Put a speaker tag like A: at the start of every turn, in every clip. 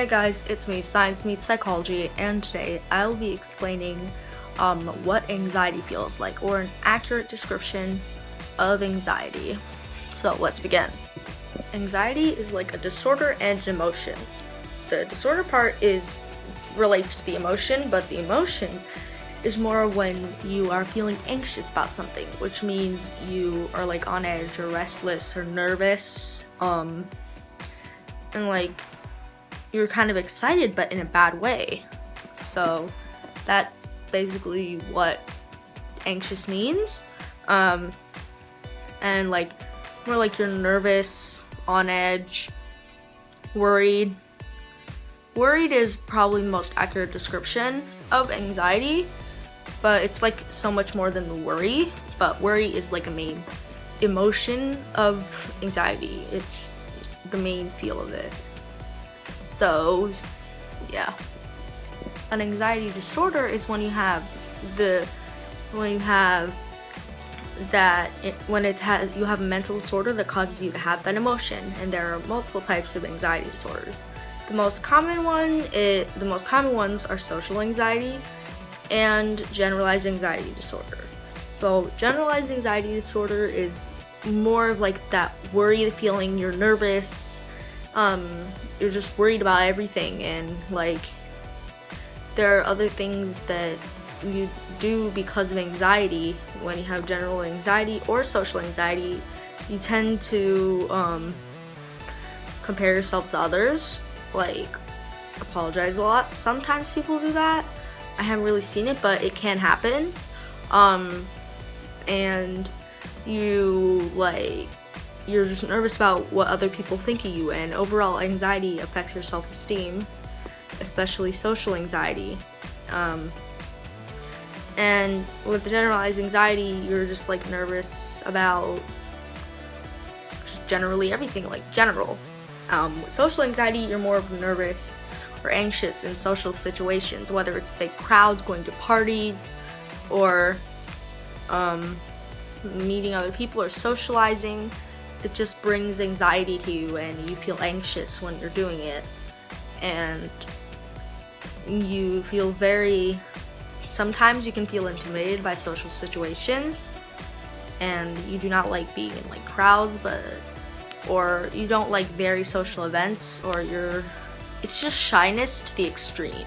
A: Hey guys, it's me, Science Meets Psychology, and today I'll be explaining what anxiety feels like, or an accurate description of anxiety. So let's begin. Anxiety is like a disorder and an emotion. The disorder part relates to the emotion, but the emotion is more when you are feeling anxious about something, which means you are like on edge or restless or nervous, and like you're kind of excited but in a bad way. So that's basically what anxious means. And like more like you're nervous, on edge, worried. Worried is probably the most accurate description of anxiety, but it's like so much more than the worry. But worry is like a main emotion of anxiety. It's the main feel of it. So, yeah. An anxiety disorder is when you have you have a mental disorder that causes you to have that emotion, and there are multiple types of anxiety disorders. The most common ones are social anxiety and generalized anxiety disorder. So, generalized anxiety disorder is more of like that worry feeling, you're nervous, you're just worried about everything, and like there are other things that you do because of anxiety. When you have general anxiety or social anxiety, you tend to compare yourself to others, like apologize a lot. Sometimes people do that. I haven't really seen it, but it can happen. And you're just nervous about what other people think of you, and overall anxiety affects your self-esteem, especially social anxiety. And with the generalized anxiety, you're just like nervous about just generally everything, like general. With social anxiety, you're more nervous or anxious in social situations, whether it's big crowds, going to parties, or meeting other people or socializing. It just brings anxiety to you, and you feel anxious when you're doing it, and you feel sometimes you can feel intimidated by social situations, and you do not like being in like crowds, or you don't like very social events, or it's just shyness to the extreme.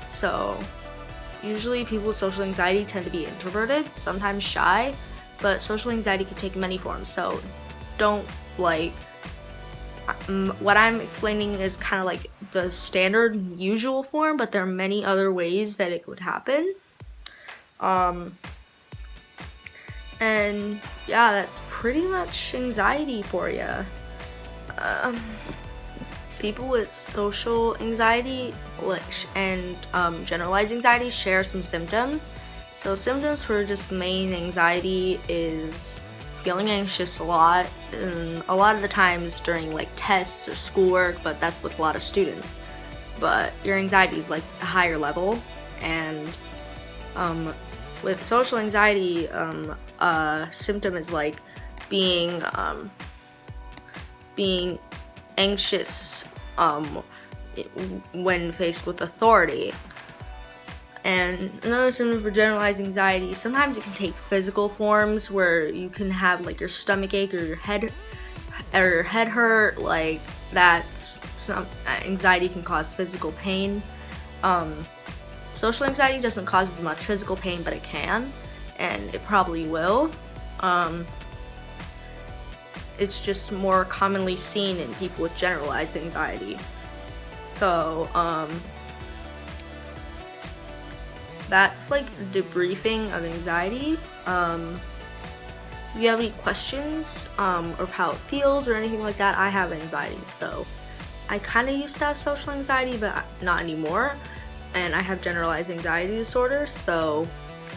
A: So usually people with social anxiety tend to be introverted, sometimes shy, but social anxiety can take many forms. So don't what I'm explaining is kind of like the standard usual form, but there are many other ways that it would happen. And yeah, that's pretty much anxiety for you. People with social anxiety and generalized anxiety share some symptoms. So symptoms for just main anxiety is feeling anxious a lot, and a lot of the times during like tests or schoolwork, but that's with a lot of students. But your anxiety is like a higher level, and with social anxiety, a symptom is like being anxious when faced with authority. And another symptom for generalized anxiety, sometimes it can take physical forms, where you can have like your stomach ache or your head hurt. Like anxiety can cause physical pain. Social anxiety doesn't cause as much physical pain, but it can, and it probably will. It's just more commonly seen in people with generalized anxiety. So that's like debriefing of anxiety. If you have any questions or how it feels or anything like that, I have anxiety, so I kind of used to have social anxiety, but not anymore. And I have generalized anxiety disorder, so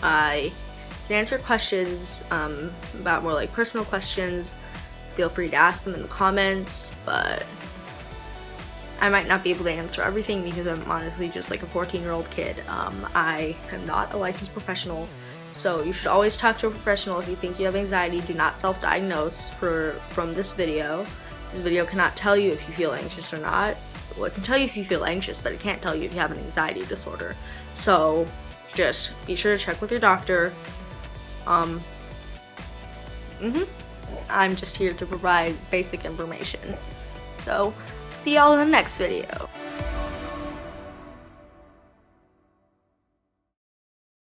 A: I can answer questions about more like personal questions. Feel free to ask them in the comments, but I might not be able to answer everything because I'm honestly just like a 14-year-old kid. I am not a licensed professional, so you should always talk to a professional if you think you have anxiety. Do not self-diagnose from this video. This video cannot tell you if you feel anxious or not. Well, it can tell you if you feel anxious, but it can't tell you if you have an anxiety disorder. So just be sure to check with your doctor. I'm just here to provide basic information. So see y'all in the next video.